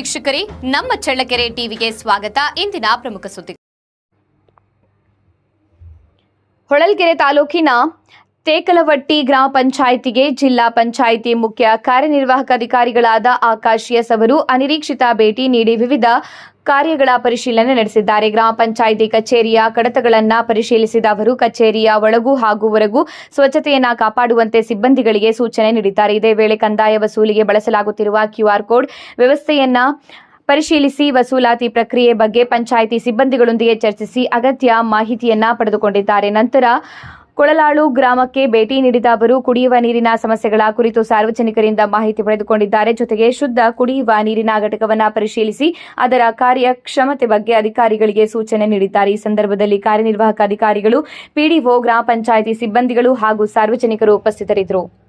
ವೀಕ್ಷಕರೇ, ನಮ್ಮ ಚಳ್ಳಕೆರೆ ಟಿವಿಗೆ ಸ್ವಾಗತ. ಇಂದಿನ ಪ್ರಮುಖ ಸುದ್ದಿ. ಹೊಳಲ್ಕೆರೆ ತಾಲೂಕಿನ ತೇಕಲವಟ್ಟಿ ಗ್ರಾಮ ಪಂಚಾಯಿತಿಗೆ ಜಿಲ್ಲಾ ಪಂಚಾಯಿತಿ ಮುಖ್ಯ ಕಾರ್ಯನಿರ್ವಾಹಕ ಅಧಿಕಾರಿಗಳಾದ ಆಕಾಶ್ ಎಸ್ ಅವರು ಅನಿರೀಕ್ಷಿತ ಭೇಟಿ ನೀಡಿ ವಿವಿಧ ಕಾರ್ಯಗಳ ಪರಿಶೀಲನೆ ನಡೆಸಿದ್ದಾರೆ. ಗ್ರಾಮ ಪಂಚಾಯಿತಿ ಕಚೇರಿಯ ಕಡತಗಳನ್ನು ಪರಿಶೀಲಿಸಿದ ಅವರು ಕಚೇರಿಯ ಒಳಗೂ ಹಾಗೂ ಹೊರಗೂ ಸ್ವಚ್ಛತೆಯನ್ನು ಕಾಪಾಡುವಂತೆ ಸಿಬ್ಬಂದಿಗಳಿಗೆ ಸೂಚನೆ ನೀಡಿದ್ದಾರೆ. ಇದೇ ವೇಳೆ ಕಂದಾಯ ವಸೂಲಿಗೆ ಬಳಸಲಾಗುತ್ತಿರುವ QR ಕೋಡ್ ವ್ಯವಸ್ಥೆಯನ್ನು ಪರಿಶೀಲಿಸಿ ವಸೂಲಾತಿ ಪ್ರಕ್ರಿಯೆ ಬಗ್ಗೆ ಪಂಚಾಯಿತಿ ಸಿಬ್ಬಂದಿಗಳೊಂದಿಗೆ ಚರ್ಚಿಸಿ ಅಗತ್ಯ ಮಾಹಿತಿಯನ್ನ ಪಡೆದುಕೊಂಡಿದ್ದಾರೆ. ನಂತರ ಕೊಳಲಾಳು ಗ್ರಾಮಕ್ಕೆ ಭೇಟಿ ನೀಡಿದ ಅವರು ಕುಡಿಯುವ ನೀರಿನ ಸಮಸ್ಯೆಗಳ ಕುರಿತು ಸಾರ್ವಜನಿಕರಿಂದ ಮಾಹಿತಿ ಪಡೆದುಕೊಂಡಿದ್ದಾರೆ. ಜೊತೆಗೆ ಶುದ್ಧ ಕುಡಿಯುವ ನೀರಿನ ಘಟಕವನ್ನು ಪರಿಶೀಲಿಸಿ ಅದರ ಕಾರ್ಯಕ್ಷಮತೆ ಬಗ್ಗೆ ಅಧಿಕಾರಿಗಳಿಗೆ ಸೂಚನೆ ನೀಡಿದ್ದಾರೆ. ಈ ಸಂದರ್ಭದಲ್ಲಿ ಕಾರ್ಯನಿರ್ವಾಹಕ ಅಧಿಕಾರಿಗಳು, PDO, ಗ್ರಾಮ ಪಂಚಾಯಿತಿ ಸಿಬ್ಬಂದಿಗಳು ಹಾಗೂ ಸಾರ್ವಜನಿಕರು ಉಪಸ್ಥಿತರಿದ್ದರು.